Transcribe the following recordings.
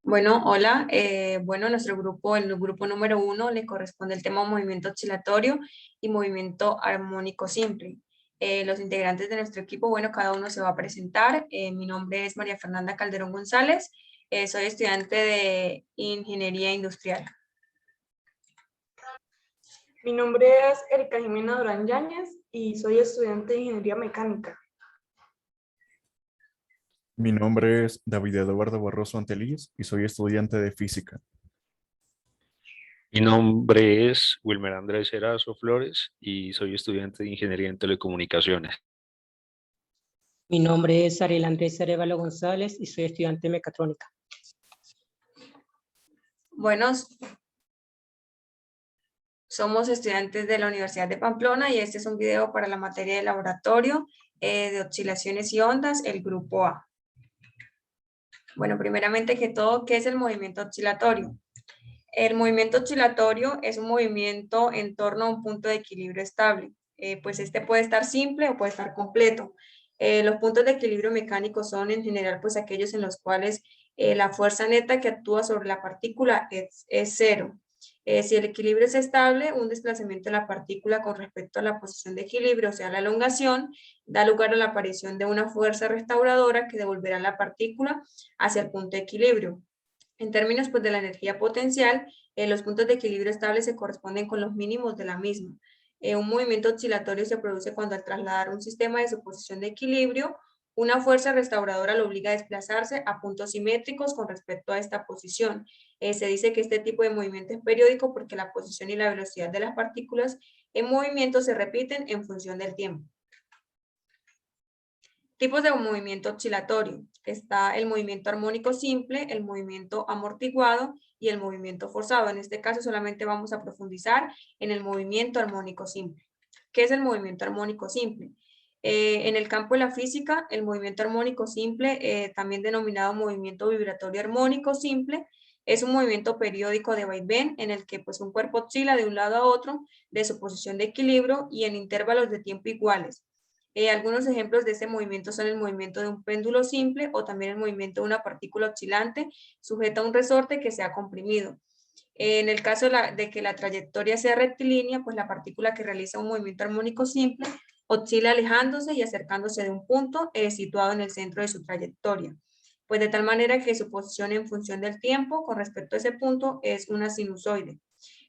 Bueno, hola. Bueno, nuestro grupo, el grupo número 1, le corresponde el tema movimiento oscilatorio y movimiento armónico simple. Los integrantes de nuestro equipo, bueno, cada uno se va a presentar. Mi nombre es María Fernanda Calderón González. Soy estudiante de Ingeniería Industrial. Mi nombre es Erika Jimena Durán Yáñez y soy estudiante de Ingeniería Mecánica. Mi nombre es David Eduardo Barroso Anteliz y soy estudiante de física. Mi nombre es Wilmer Andrés Erazo Flores y soy estudiante de Ingeniería en Telecomunicaciones. Mi nombre es Ariel Andrés Arevalo González y soy estudiante de mecatrónica. Bueno, somos estudiantes de la Universidad de Pamplona y este es un video para la materia de laboratorio de oscilaciones y ondas, el grupo A. Bueno, primeramente que todo, ¿qué es el movimiento oscilatorio? El movimiento oscilatorio es un movimiento en torno a un punto de equilibrio estable. Pues este puede estar simple o puede estar completo. Los puntos de equilibrio mecánico son en general pues aquellos en los cuales la fuerza neta que actúa sobre la partícula es cero. Si el equilibrio es estable, un desplazamiento de la partícula con respecto a la posición de equilibrio, o sea, la elongación, da lugar a la aparición de una fuerza restauradora que devolverá la partícula hacia el punto de equilibrio. En términos pues, de la energía potencial, los puntos de equilibrio estable se corresponden con los mínimos de la misma. Un movimiento oscilatorio se produce cuando al trasladar un sistema de su posición de equilibrio, una fuerza restauradora lo obliga a desplazarse a puntos simétricos con respecto a esta posición. Se dice que este tipo de movimiento es periódico porque la posición y la velocidad de las partículas en movimiento se repiten en función del tiempo. Tipos de movimiento oscilatorio. Está el movimiento armónico simple, el movimiento amortiguado y el movimiento forzado. En este caso solamente vamos a profundizar en el movimiento armónico simple. ¿Qué es el movimiento armónico simple? En el campo de la física, el movimiento armónico simple, también denominado movimiento vibratorio armónico simple, es un movimiento periódico de vaivén en el que pues, un cuerpo oscila de un lado a otro de su posición de equilibrio y en intervalos de tiempo iguales. Algunos ejemplos de este movimiento son el movimiento de un péndulo simple o también el movimiento de una partícula oscilante sujeta a un resorte que se ha comprimido. En el caso de que la trayectoria sea rectilínea, pues la partícula que realiza un movimiento armónico simple oscila alejándose y acercándose de un punto situado en el centro de su trayectoria. Pues de tal manera que su posición en función del tiempo con respecto a ese punto es una sinusoide.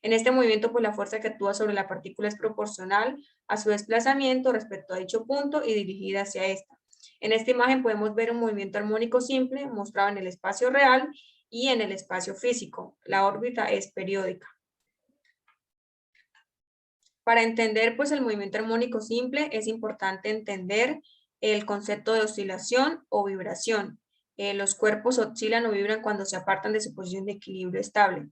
En este movimiento, pues la fuerza que actúa sobre la partícula es proporcional a su desplazamiento respecto a dicho punto y dirigida hacia esta. En esta imagen podemos ver un movimiento armónico simple mostrado en el espacio real y en el espacio físico. La órbita es periódica. Para entender pues el movimiento armónico simple es importante entender el concepto de oscilación o vibración. Los cuerpos oscilan o vibran cuando se apartan de su posición de equilibrio estable.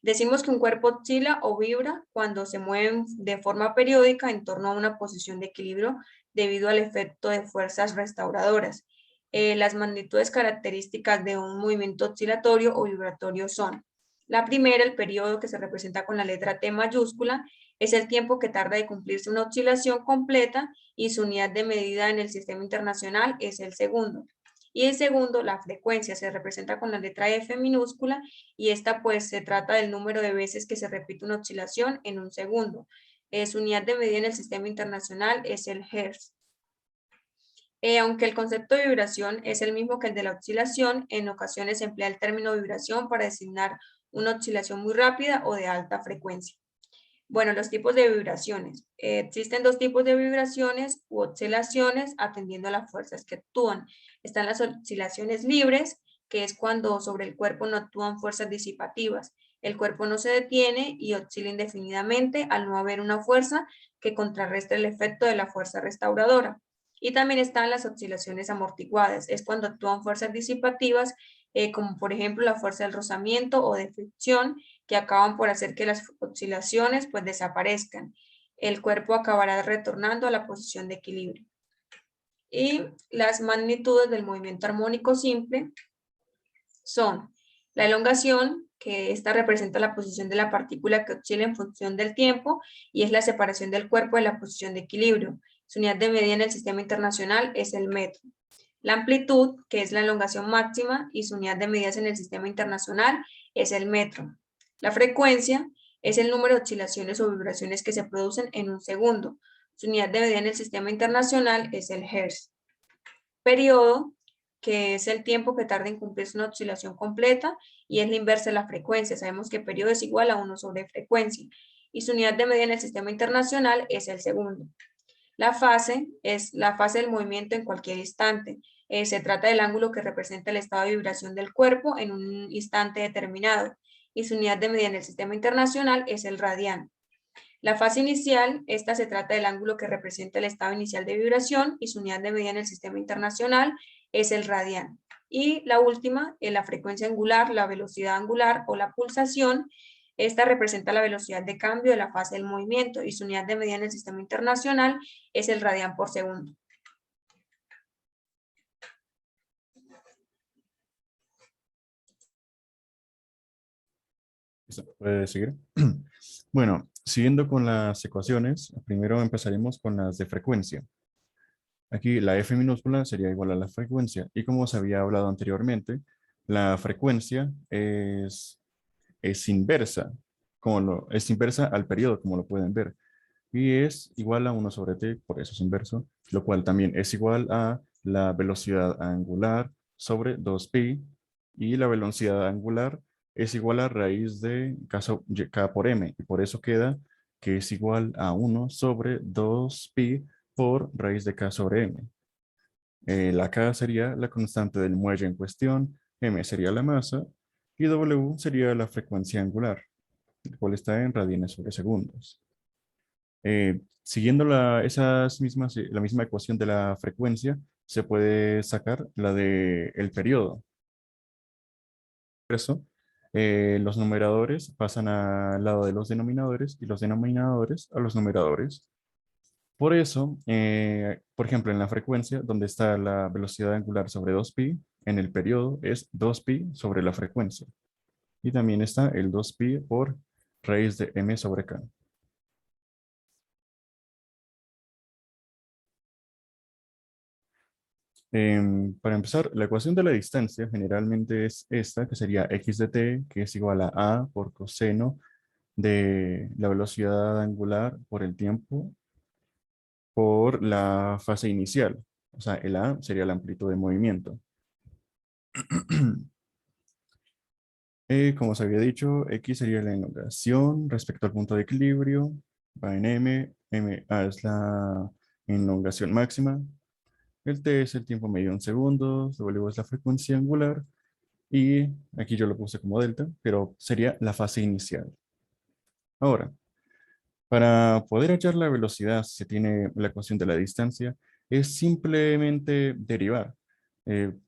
Decimos que un cuerpo oscila o vibra cuando se mueve de forma periódica en torno a una posición de equilibrio debido al efecto de fuerzas restauradoras. Las magnitudes características de un movimiento oscilatorio o vibratorio son: la primera, el periodo, que se representa con la letra T mayúscula, es el tiempo que tarda de cumplirse una oscilación completa y su unidad de medida en el sistema internacional es el segundo. Y el segundo, la frecuencia, se representa con la letra F minúscula y esta pues se trata del número de veces que se repite una oscilación en un segundo. Su unidad de medida en el sistema internacional es el Hertz. Aunque el concepto de vibración es el mismo que el de la oscilación, en ocasiones se emplea el término vibración para designar una oscilación muy rápida o de alta frecuencia. Bueno, los tipos de vibraciones. Existen dos tipos de vibraciones u oscilaciones atendiendo a las fuerzas que actúan. Están las oscilaciones libres, que es cuando sobre el cuerpo no actúan fuerzas disipativas. El cuerpo no se detiene y oscila indefinidamente al no haber una fuerza que contrarreste el efecto de la fuerza restauradora. Y también están las oscilaciones amortiguadas, es cuando actúan fuerzas disipativas, como por ejemplo la fuerza del rozamiento o de fricción, que acaban por hacer que las oscilaciones pues desaparezcan. El cuerpo acabará retornando a la posición de equilibrio. Y las magnitudes del movimiento armónico simple son la elongación, que esta representa la posición de la partícula que oscila en función del tiempo y es la separación del cuerpo de la posición de equilibrio. Su unidad de medida en el sistema internacional es el metro. La amplitud, que es la elongación máxima y su unidad de medidas en el sistema internacional, es el metro. La frecuencia es el número de oscilaciones o vibraciones que se producen en un segundo. Su unidad de medida en el sistema internacional es el hertz. Periodo, que es el tiempo que tarda en cumplirse una oscilación completa y es la inversa de la frecuencia. Sabemos que periodo es igual a 1 sobre frecuencia y su unidad de medida en el sistema internacional es el segundo. La fase es la fase del movimiento en cualquier instante. Se trata del ángulo que representa el estado de vibración del cuerpo en un instante determinado y su unidad de medida en el sistema internacional es el radián. La fase inicial, esta se trata del ángulo que representa el estado inicial de vibración y su unidad de medida en el sistema internacional es el radián. Y la última es la frecuencia angular, la velocidad angular o la pulsación. Esta representa la velocidad de cambio de la fase del movimiento y su unidad de medida en el sistema internacional es el radián por segundo. ¿Puede seguir? Bueno, siguiendo con las ecuaciones, primero empezaremos con las de frecuencia. Aquí la F minúscula sería igual a la frecuencia y como se había hablado anteriormente, la frecuencia es inversa, es inversa al periodo, como lo pueden ver, y es igual a 1 sobre t, por eso es inverso, lo cual también es igual a la velocidad angular sobre 2pi, y la velocidad angular es igual a raíz de k por m, y por eso queda que es igual a 1 sobre 2pi por raíz de k sobre m. La k sería la constante del muelle en cuestión, m sería la masa, y w sería la frecuencia angular, el cual está en radianes sobre segundos. Siguiendo la misma ecuación de la frecuencia, se puede sacar la del periodo. Por eso, los numeradores pasan al lado de los denominadores y los denominadores a los numeradores. Por eso, por ejemplo, en la frecuencia, donde está la velocidad angular sobre 2pi, en el periodo es 2pi sobre la frecuencia. Y también está el 2pi por raíz de m sobre k. Para empezar, la ecuación de la distancia generalmente es esta, que sería x de t, que es igual a por coseno de la velocidad angular por el tiempo por la fase inicial. O sea, el a sería la amplitud de movimiento. Como se había dicho, x sería la elongación respecto al punto de equilibrio, va en m, ma es la elongación máxima, el t es el tiempo medio en segundos, w es la frecuencia angular, y aquí yo lo puse como delta, pero sería la fase inicial. Ahora, para poder hallar la velocidad, si se tiene la ecuación de la distancia, es simplemente derivar.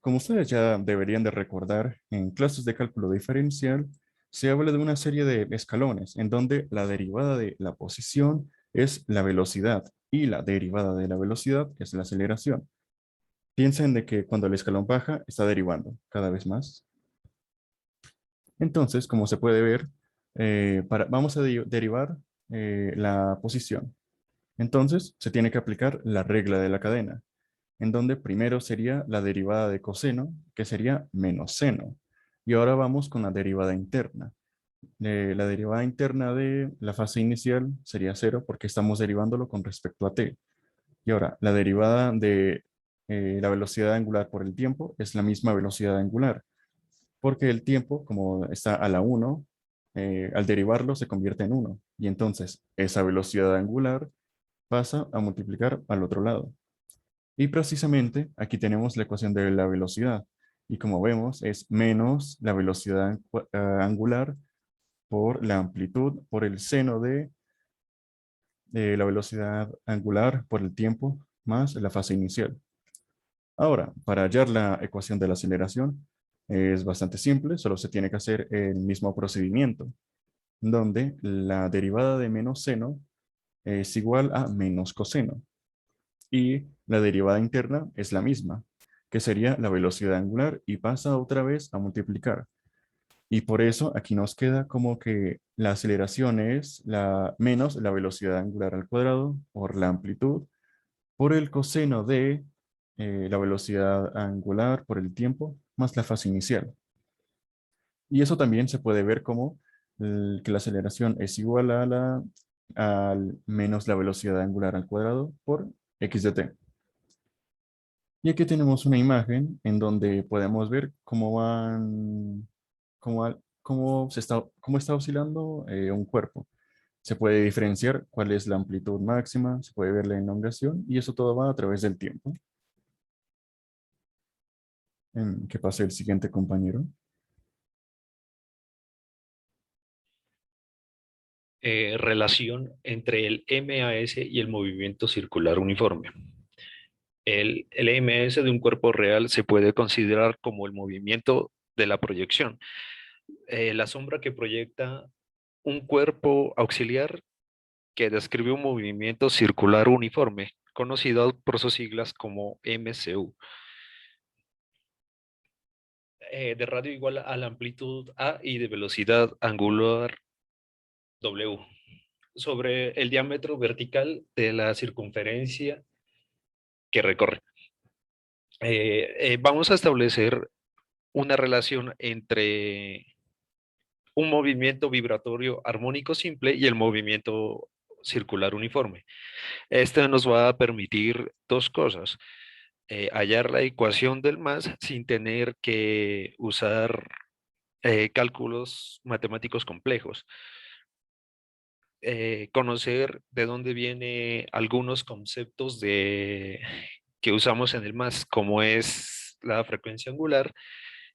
Como ustedes ya deberían de recordar, en clases de cálculo diferencial, se habla de una serie de escalones, en donde la derivada de la posición es la velocidad, y la derivada de la velocidad es la aceleración. Piensen de que cuando el escalón baja, está derivando cada vez más. Entonces, como se puede ver, vamos a derivar la posición. Entonces, se tiene que aplicar la regla de la cadena, en donde primero sería la derivada de coseno, que sería menos seno. Y ahora vamos con la derivada interna. La derivada interna de la fase inicial sería 0 porque estamos derivándolo con respecto a t. Y ahora, la derivada de la velocidad angular por el tiempo es la misma velocidad angular, porque el tiempo, como está a la 1, al derivarlo se convierte en 1. Y entonces, esa velocidad angular pasa a multiplicar al otro lado. Y precisamente aquí tenemos la ecuación de la velocidad. Y como vemos, es menos la velocidad angular por la amplitud por el seno de la velocidad angular por el tiempo más la fase inicial. Ahora, para hallar la ecuación de la aceleración, es bastante simple, solo se tiene que hacer el mismo procedimiento, donde la derivada de menos seno es igual a menos coseno. Y la derivada interna es la misma, que sería la velocidad angular y pasa otra vez a multiplicar. Y por eso aquí nos queda como que la aceleración es menos la velocidad angular al cuadrado por la amplitud por el coseno de la velocidad angular por el tiempo más la fase inicial. Y eso también se puede ver como que la aceleración es igual al menos la velocidad angular al cuadrado por x de t. Y aquí tenemos una imagen en donde podemos ver cómo está oscilando un cuerpo. Se puede diferenciar cuál es la amplitud máxima, se puede ver la elongación y eso todo va a través del tiempo. Que pase el siguiente compañero. Relación entre el MAS y el movimiento circular uniforme. El MS de un cuerpo real se puede considerar como el movimiento de la proyección. La sombra que proyecta un cuerpo auxiliar que describe un movimiento circular uniforme, conocido por sus siglas como MCU. De radio igual a la amplitud A y de velocidad angular W, sobre el diámetro vertical de la circunferencia que recorre. Vamos a establecer una relación entre un movimiento vibratorio armónico simple y el movimiento circular uniforme. Este nos va a permitir dos cosas: hallar la ecuación del MAS sin tener que usar cálculos matemáticos complejos. Conocer de dónde vienen algunos conceptos que usamos en el MAS, como es la frecuencia angular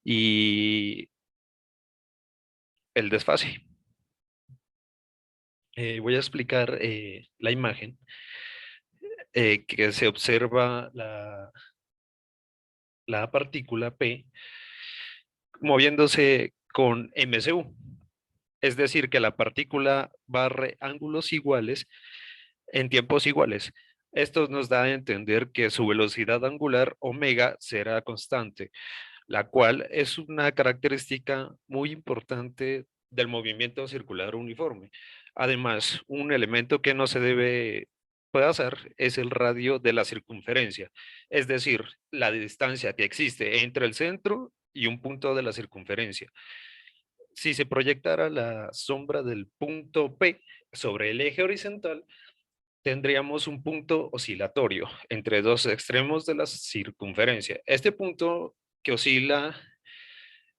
y el desfase. Voy a explicar la imagen que se observa la partícula P moviéndose con MCU. Es decir, que la partícula barre ángulos iguales en tiempos iguales. Esto nos da a entender que su velocidad angular omega será constante, la cual es una característica muy importante del movimiento circular uniforme. Además, un elemento que no se debe pasar es el radio de la circunferencia, es decir, la distancia que existe entre el centro y un punto de la circunferencia. Si se proyectara la sombra del punto P sobre el eje horizontal, tendríamos un punto oscilatorio entre dos extremos de la circunferencia. Este punto que oscila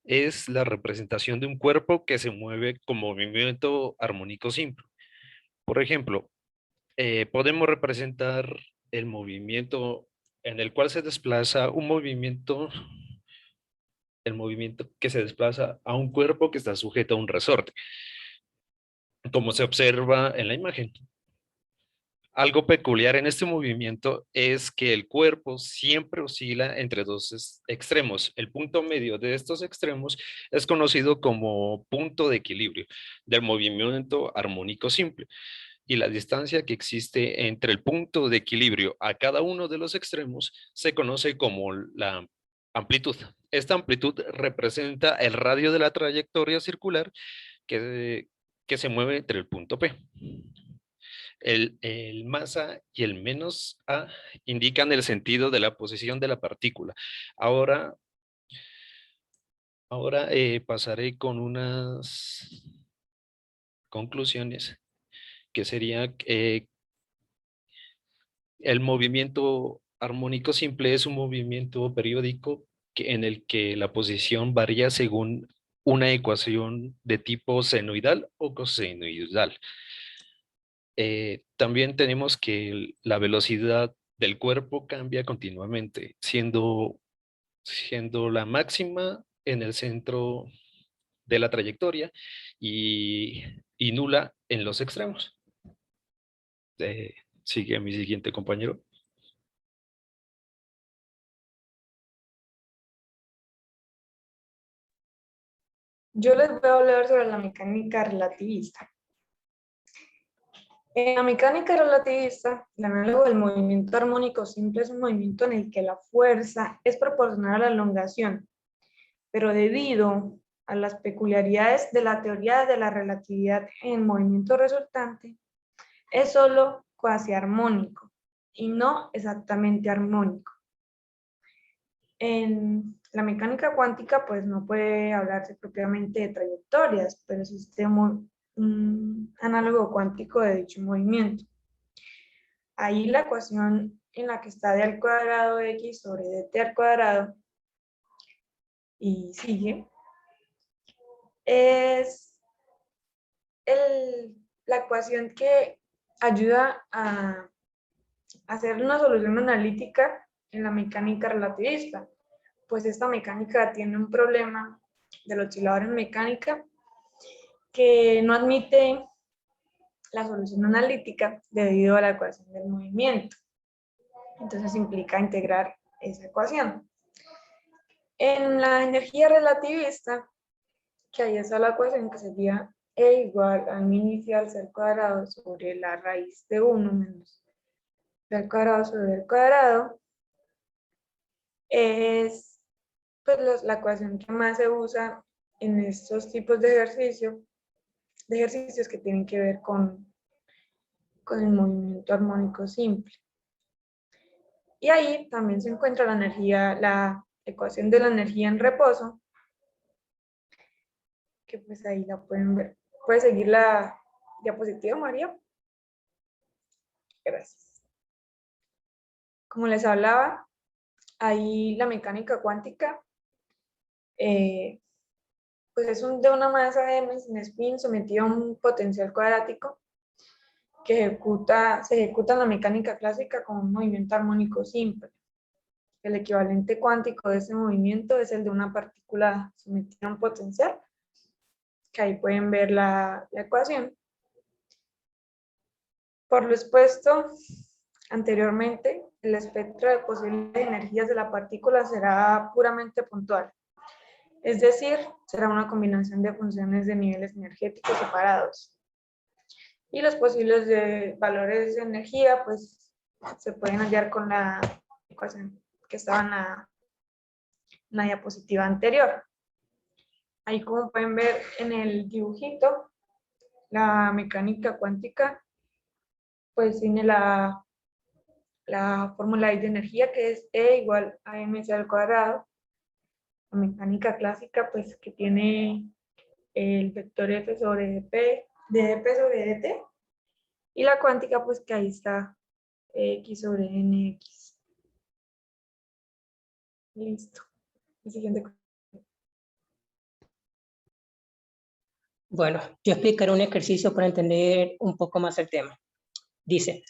es la representación de un cuerpo que se mueve con movimiento armónico simple. Por ejemplo, podemos representar el movimiento en el cual se desplaza el movimiento que se desplaza a un cuerpo que está sujeto a un resorte, como se observa en la imagen. Algo peculiar en este movimiento es que el cuerpo siempre oscila entre dos extremos. El punto medio de estos extremos es conocido como punto de equilibrio del movimiento armónico simple, y la distancia que existe entre el punto de equilibrio a cada uno de los extremos se conoce como la amplitud. Esta amplitud representa el radio de la trayectoria circular que se mueve entre el punto P. El más A y el menos A indican el sentido de la posición de la partícula. Ahora pasaré con unas conclusiones, que sería el movimiento armónico simple es un movimiento periódico en el que la posición varía según una ecuación de tipo senoidal o cosenoidal. También tenemos que la velocidad del cuerpo cambia continuamente, siendo la máxima en el centro de la trayectoria y nula en los extremos. Sigue mi siguiente compañero. Yo les voy a hablar sobre la mecánica relativista. En la mecánica relativista, el análogo del movimiento armónico simple es un movimiento en el que la fuerza es proporcional a la elongación, pero debido a las peculiaridades de la teoría de la relatividad en el movimiento resultante, es solo cuasi armónico y no exactamente armónico. En la mecánica cuántica, pues no puede hablarse propiamente de trayectorias, pero existe un análogo cuántico de dicho movimiento. Ahí la ecuación en la que está d al cuadrado x sobre dt al cuadrado y sigue, es la ecuación que ayuda a hacer una solución analítica en la mecánica relativista, pues esta mecánica tiene un problema del oscilador en mecánica que no admite la solución analítica debido a la ecuación del movimiento. Entonces implica integrar esa ecuación. En la energía relativista, que ahí está la ecuación que sería E igual a mi inicial c al cuadrado sobre la raíz de 1 menos c al cuadrado sobre el cuadrado, es pues, la ecuación que más se usa en estos tipos de ejercicios que tienen que ver con el movimiento armónico simple. Y ahí también se encuentra la energía, la ecuación de la energía en reposo, que pues ahí la pueden ver. ¿Puede seguir la diapositiva, María? Gracias. Como les hablaba, ahí la mecánica cuántica pues es de una masa m sin spin sometida a un potencial cuadrático que se ejecuta en la mecánica clásica como un movimiento armónico simple. El equivalente cuántico de ese movimiento es el de una partícula sometida a un potencial, que ahí pueden ver la ecuación. Por lo expuesto anteriormente, el espectro de posibles energías de la partícula será puramente puntual. Es decir, será una combinación de funciones de niveles energéticos separados. Y los posibles valores de energía, pues, se pueden hallar con la ecuación que estaba en la diapositiva anterior. Ahí, como pueden ver en el dibujito, la mecánica cuántica, pues, tiene la fórmula de energía, que es E igual a mc al cuadrado. La mecánica clásica, pues, que tiene el vector F sobre dp, de dp sobre dt, y la cuántica, pues, que ahí está x sobre nx. Listo. El siguiente. Bueno, yo explicaré un ejercicio para entender un poco más el tema. Dice,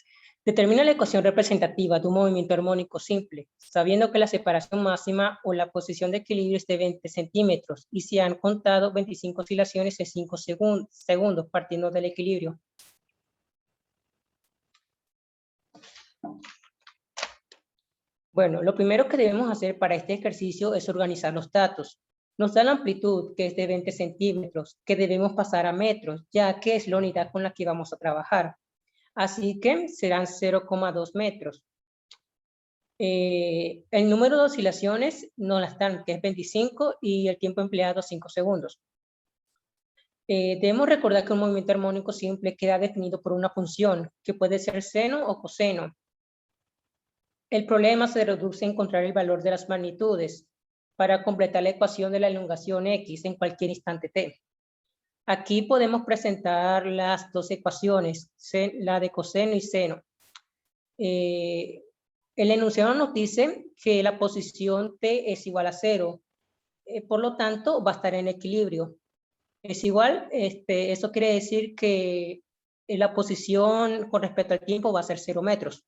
determina la ecuación representativa de un movimiento armónico simple, sabiendo que la separación máxima o la posición de equilibrio es de 20 centímetros y se han contado 25 oscilaciones en 5 segundos partiendo del equilibrio. Bueno, lo primero que debemos hacer para este ejercicio es organizar los datos. Nos da la amplitud, que es de 20 centímetros, que debemos pasar a metros, ya que es la unidad con la que vamos a trabajar. Así que serán 0,2 metros. El número de oscilaciones nos las dan, que es 25, y el tiempo empleado 5 segundos. Debemos recordar que un movimiento armónico simple queda definido por una función, que puede ser seno o coseno. El problema se reduce a encontrar el valor de las magnitudes para completar la ecuación de la elongación X en cualquier instante t. Aquí podemos presentar las dos ecuaciones, la de coseno y seno. El enunciado nos dice que la posición t es igual a 0, por lo tanto va a estar en equilibrio. Es igual, eso quiere decir que la posición con respecto al tiempo va a ser 0 metros.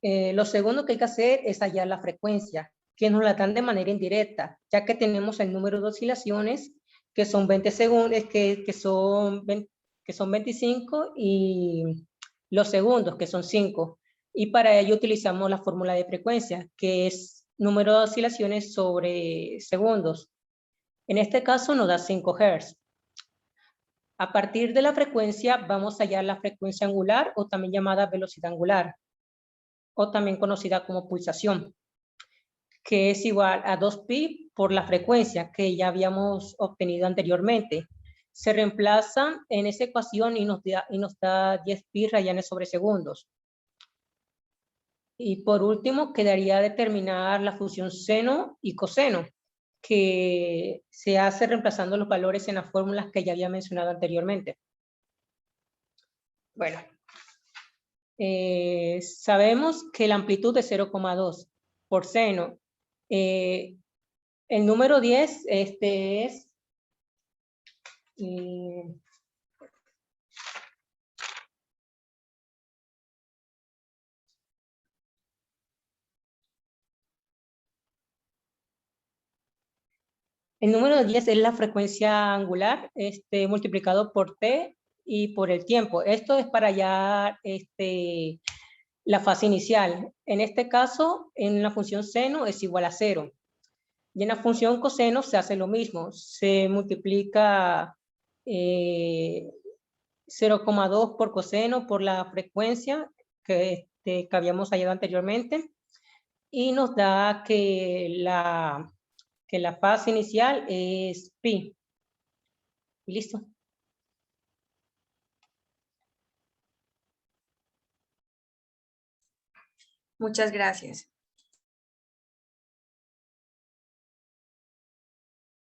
Lo segundo que hay que hacer es hallar la frecuencia, que nos la dan de manera indirecta, ya que tenemos el número de oscilaciones, que son 20 segundos, que son 25, y los segundos, que son 5. Y para ello utilizamos la fórmula de frecuencia, que es número de oscilaciones sobre segundos. En este caso nos da 5 Hz. A partir de la frecuencia vamos a hallar la frecuencia angular, o también llamada velocidad angular, o también conocida como pulsación, que es igual a 2pi por la frecuencia que ya habíamos obtenido anteriormente, se reemplazan en esa ecuación y nos da 10 pi rayanes sobre segundos. Y por último, quedaría determinar la función seno y coseno, que se hace reemplazando los valores en las fórmulas que ya había mencionado anteriormente. Bueno, sabemos que la amplitud es 0,2 por seno. El número 10 es... el número 10 es la frecuencia angular multiplicado por t y por el tiempo. Esto es para hallar la fase inicial. En este caso, en la función seno es igual a 0. Y en la función coseno se hace lo mismo. Se multiplica 0,2 por coseno por la frecuencia que habíamos hallado anteriormente. Y nos da que la fase inicial es pi. ¿Listo? Muchas gracias.